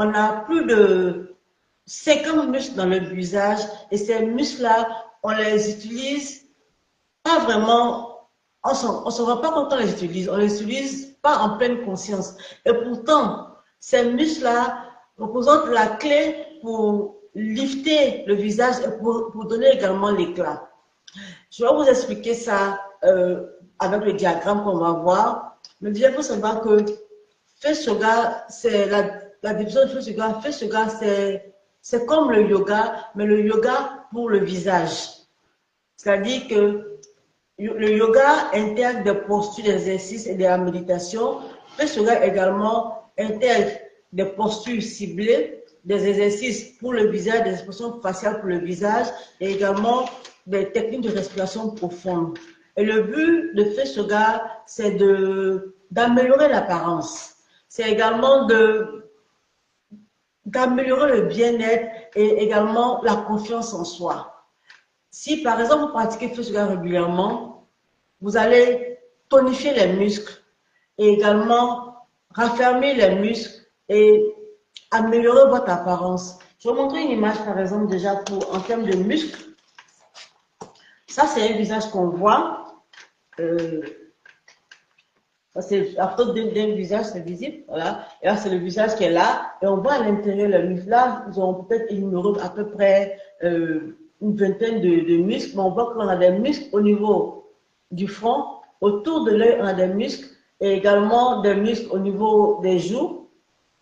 on a plus de 50 muscles dans le visage et ces muscles-là, on les utilise pas vraiment, on se rend pas compte qu'on on les utilise pas en pleine conscience. Et pourtant, ces muscles-là représentent la clé pour lifter le visage et pour donner également l'éclat. Je vais vous expliquer ça avec le diagramme qu'on va voir. Mais déjà, il faut savoir que face yoga, c'est la division de face yoga, c'est comme le yoga, mais le yoga pour le visage. C'est-à-dire que le yoga intègre des postures, des exercices et de la méditation. Face yoga également intègre des postures ciblées, des exercices pour le visage, des expressions faciales pour le visage et également des techniques de respiration profonde. Et le but de face yoga, c'est d'améliorer l'apparence. C'est également d'améliorer le bien-être et également la confiance en soi. Si par exemple vous pratiquez face yoga régulièrement, vous allez tonifier les muscles et également raffermir les muscles et améliorer votre apparence. Je vais vous montrer une image par exemple déjà en termes de muscles. Ça c'est un visage qu'on voit. C'est la photo d'un visage, c'est visible, voilà. Et là, c'est le visage qui est là, et on voit à l'intérieur le muscle. Là, ils ont peut-être énuméré à peu près une vingtaine de muscles, mais on voit qu'on a des muscles au niveau du front, autour de l'œil, on a des muscles, et également des muscles au niveau des joues,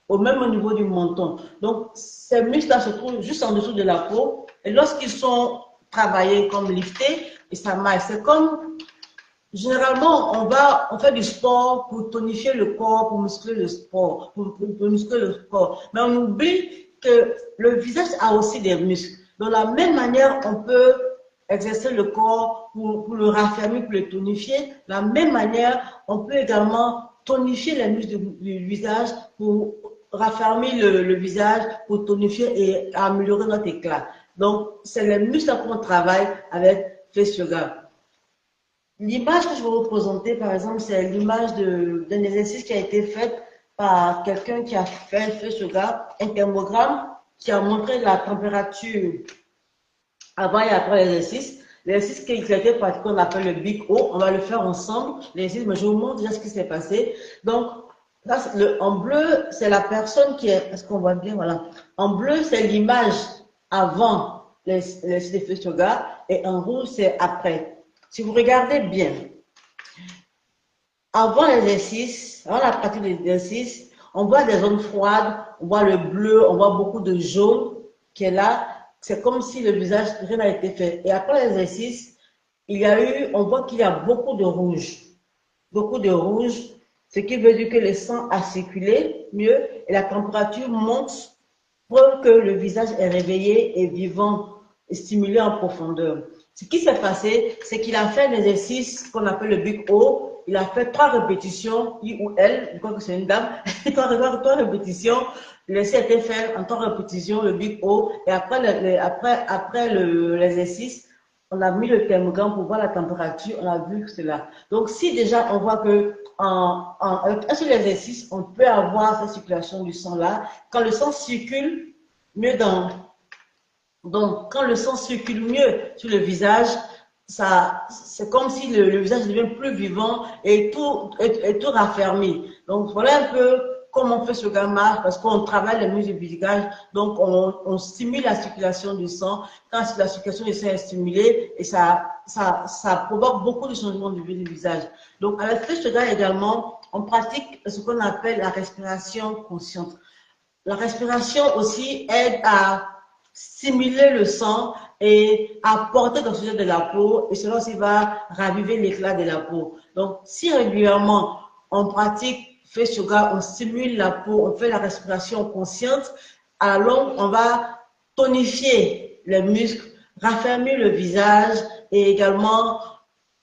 même au niveau du menton. Donc, ces muscles-là se trouvent juste en dessous de la peau, et lorsqu'ils sont travaillés comme liftés, et ça marche. C'est comme généralement, on fait du sport pour tonifier le corps, pour muscler le sport, pour muscler le corps. Mais on oublie que le visage a aussi des muscles. De la même manière, on peut exercer le corps pour le raffermir, pour le tonifier. De la même manière, on peut également tonifier les muscles du visage pour raffermir le visage, pour tonifier et améliorer notre éclat. Donc, c'est les muscles qu'on travaille avec face yoga. L'image que je vais vous présenter, par exemple, c'est l'image d'un exercice qui a été fait par quelqu'un qui a fait yoga, un thermogramme, qui a montré la température avant et après l'exercice. L'exercice qui a été pratiqué, on appelle le Big O. On va le faire ensemble, l'exercice, mais je vous montre déjà ce qui s'est passé. Donc, là, en bleu, c'est la personne qui est, est-ce qu'on voit bien, voilà. En bleu, c'est l'image avant l'exercice de face yoga, et en rouge, c'est après. Si vous regardez bien, avant l'exercice, avant la pratique de l'exercice, on voit des zones froides, on voit le bleu, on voit beaucoup de jaune qui est là. C'est comme si le visage, rien n'a été fait. Et après l'exercice, on voit qu'il y a beaucoup de rouge. Beaucoup de rouge, ce qui veut dire que le sang a circulé mieux et la température monte, preuve que le visage est réveillé et vivant et stimulé en profondeur. Ce qui s'est passé, c'est qu'il a fait un exercice qu'on appelle le Big O. Il a fait 3 répétitions, il ou elle, je crois que c'est une dame, 3 répétitions. L'exercice a été fait en 3 répétitions, le Big O. Et après l'exercice, on a mis le thermogramme pour voir la température, on a vu cela. Donc, si déjà on voit que avec un seul exercice, on peut avoir cette circulation du sang là, quand le sang circule mieux donc, quand le sang circule mieux sur le visage, c'est comme si le visage devient plus vivant et tout raffermi. Donc, voilà un peu comment on fait ce gamma, parce qu'on travaille les muscles du visage, donc on stimule la circulation du sang. Quand la circulation du sang est stimulée, et ça provoque beaucoup de changements du visage. Donc, avec ce yoga également, on pratique ce qu'on appelle la respiration consciente. La respiration aussi aide à stimuler le sang et apporter l'oxygène de la peau, et cela aussi va raviver l'éclat de la peau. Donc, si régulièrement on pratique face yoga, on stimule la peau, on fait la respiration consciente, à la longue, on va tonifier les muscles, raffermir le visage et également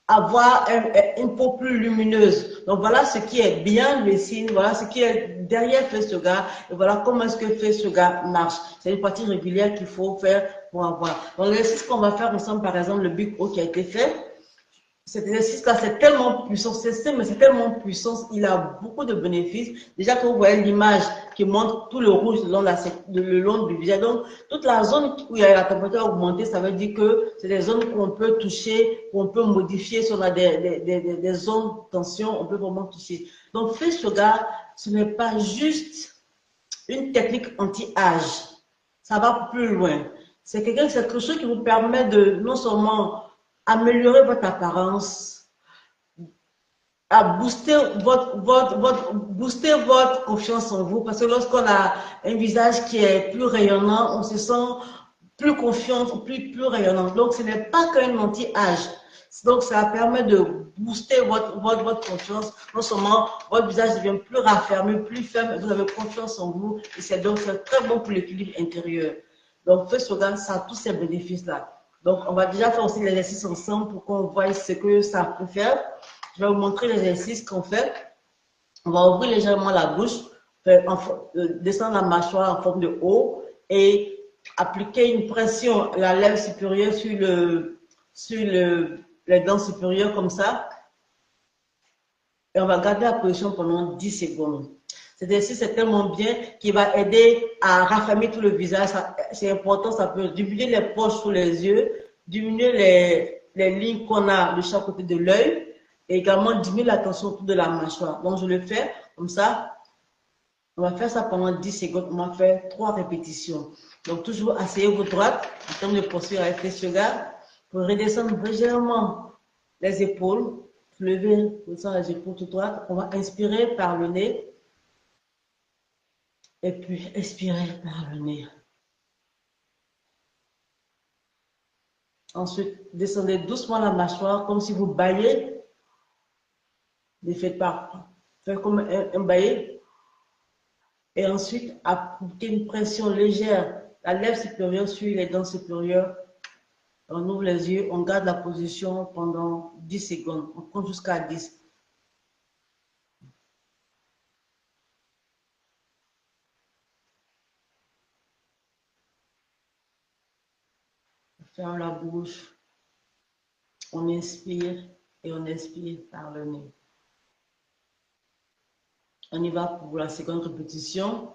avoir une peau plus lumineuse. Donc voilà ce qui est bien le signe, voilà ce qui est derrière face yoga, et voilà comment est-ce que face yoga marche. C'est une pratique régulière qu'il faut faire pour avoir. Donc l'exercice qu'on va faire ensemble, par exemple le Big O qui a été fait, cet exercice-là, c'est tellement puissant, c'est simple, mais c'est tellement puissant, il a beaucoup de bénéfices. Déjà que vous voyez l'image qui montre tout le rouge le long du visage. Donc, toute la zone où il y a la température augmentée, ça veut dire que c'est des zones qu'on peut toucher, qu'on peut modifier. Si on a des zones de tension, on peut vraiment toucher. Donc, face yoga, ce n'est pas juste une technique anti-âge. Ça va plus loin. C'est quelque chose qui vous permet de non seulement améliorer votre apparence, à booster votre confiance en vous, parce que lorsqu'on a un visage qui est plus rayonnant, on se sent plus confiant, plus rayonnant. Donc, ce n'est pas qu'un anti-âge. Donc, ça permet de booster votre confiance. Non seulement votre visage devient plus raffermi, plus ferme, vous avez confiance en vous, et c'est donc très bon pour l'équilibre intérieur. Donc, Face Yoga, ça a tous ces bénéfices-là. Donc, on va déjà faire aussi l'exercice ensemble pour qu'on voie ce que ça peut faire. Je vais vous montrer l'exercice qu'on fait. On va ouvrir légèrement la bouche, descendre la mâchoire en forme de O et appliquer une pression à la lèvre supérieure sur les dents supérieures comme ça. Et on va garder la position pendant 10 secondes. Cet exercice est tellement bien qu'il va aider à raffermir tout le visage. C'est important, ça peut diminuer les poches sous les yeux, diminuer les lignes qu'on a de chaque côté de l'œil et également diminuer la tension autour de la mâchoire. Donc, je le fais comme ça. On va faire ça pendant 10 secondes. On va faire 3 répétitions. Donc, toujours asseyez-vous droite en termes de posture avec Face Yoga. Pour redescendre légèrement les épaules, lever les épaules tout droite. On va inspirer par le nez. Et puis, expirez par le nez. Ensuite, descendez doucement la mâchoire, comme si vous baillez. Ne faites pas. Faites comme un baillet. Et ensuite, appliquez une pression légère, la lèvre supérieure sur les dents supérieures. On ouvre les yeux, on garde la position pendant 10 secondes. On compte jusqu'à 10. Ferme la bouche. On inspire et on expire par le nez. On y va pour la seconde répétition.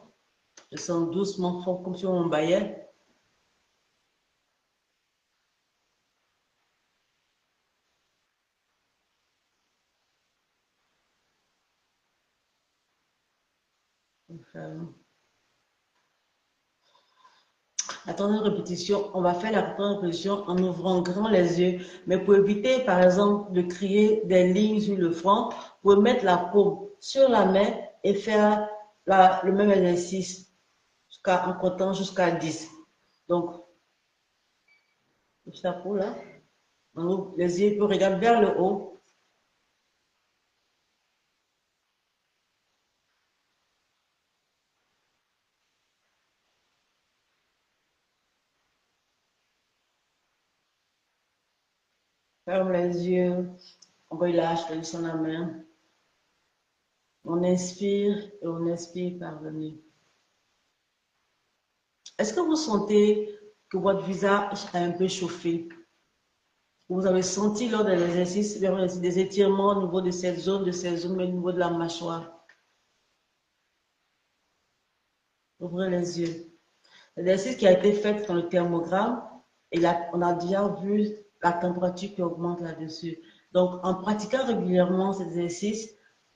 Je sens doucement fort comme si on baillait. La troisième répétition, on va faire la troisième répétition en ouvrant grand les yeux. Mais pour éviter, par exemple, de créer des lignes sur le front, vous pouvez mettre la paume sur la main et faire le même exercice en comptant jusqu'à 10. Donc, le chapeau là, on ouvre les yeux, puis on regarde vers le haut. Ferme les yeux, on relâche, on descend la main. On inspire et on expire par le nez. Est-ce que vous sentez que votre visage est un peu chauffé? Vous avez senti lors de l'exercice des étirements au niveau de cette zone, mais au niveau de la mâchoire. Ouvrez les yeux. L'exercice qui a été fait dans le thermogramme, et là, on a déjà vu la température qui augmente là-dessus. Donc, en pratiquant régulièrement cet exercice,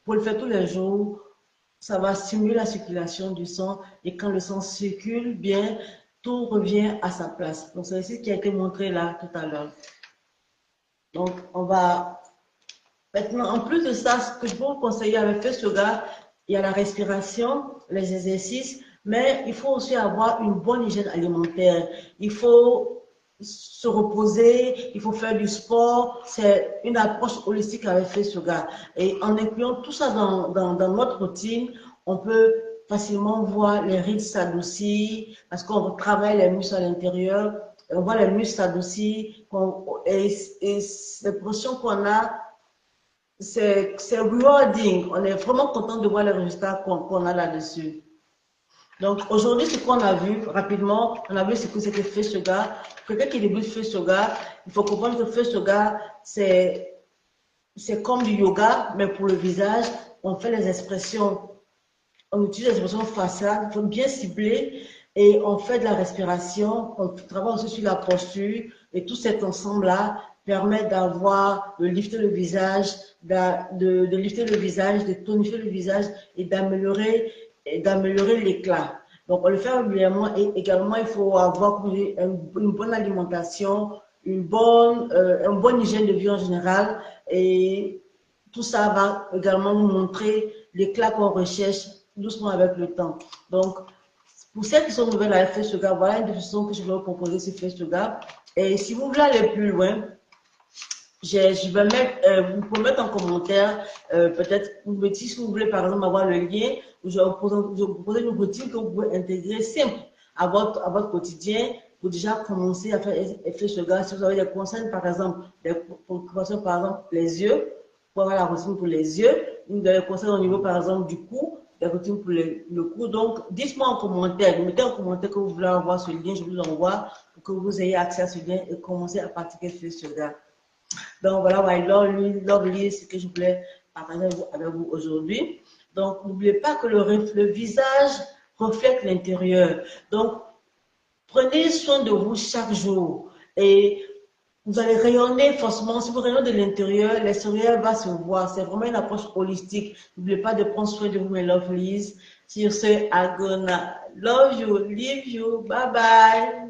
pour le faire tous les jours, ça va stimuler la circulation du sang et quand le sang circule bien, tout revient à sa place. Donc, c'est ce qui a été montré là tout à l'heure. Donc, on va maintenant, en plus de ça, ce que je peux vous conseiller avec Face Yoga, il y a la respiration, les exercices, mais il faut aussi avoir une bonne hygiène alimentaire. Il faut se reposer, il faut faire du sport. C'est une approche holistique avec Face Yoga. Et en incluant tout ça dans notre routine, on peut facilement voir les rides s'adoucir parce qu'on travaille les muscles à l'intérieur, on voit les muscles s'adoucir et les pressions qu'on a, c'est rewarding. On est vraiment content de voir les résultats qu'on a là-dessus. Donc aujourd'hui, ce qu'on a vu rapidement, on a vu ce que c'était Face Yoga. Quelqu'un qui débute Face Yoga, il faut comprendre que Face Yoga, c'est c'est comme du yoga, mais pour le visage, on fait les expressions, on utilise les expressions faciales, il faut bien cibler et on fait de la respiration, on travaille aussi sur la posture et tout cet ensemble-là permet d'avoir, de lifter le visage, de lifter le visage, de tonifier le visage et d'améliorer l'éclat. Donc, on le fait régulièrement et également, il faut avoir une bonne alimentation, une bonne hygiène de vie en général et tout ça va également nous montrer l'éclat qu'on recherche doucement avec le temps. Donc, pour celles qui sont nouvelles à FS Yoga, voilà une définition que je vais vous proposer sur FS Yoga. Et si vous voulez aller plus loin, je vais mettre, vous pouvez mettre en commentaire, peut-être, si vous voulez par exemple avoir le lien, je vais vous proposer une routine que vous pouvez intégrer simple à votre quotidien pour déjà commencer à faire effet yoga. Si vous avez des conseils, par exemple, des préoccupations, par exemple, les yeux, pour avoir la routine pour les yeux, ou des conseils au niveau, par exemple, du cou, des routines pour le cou. Donc, dites-moi en commentaire, mettez en commentaire que vous voulez avoir ce lien, je vous l'envoie pour que vous ayez accès à ce lien et commencer à pratiquer effet yoga. Donc voilà, lovely, ce que je voulais partager avec vous aujourd'hui. Donc n'oubliez pas que le visage reflète l'intérieur. Donc prenez soin de vous chaque jour et vous allez rayonner forcément. Si vous rayonnez de l'intérieur, l'extérieur va se voir. C'est vraiment une approche holistique. N'oubliez pas de prendre soin de vous, mes lovelies. Sur ce, I'm gonna love you, leave you. Bye bye.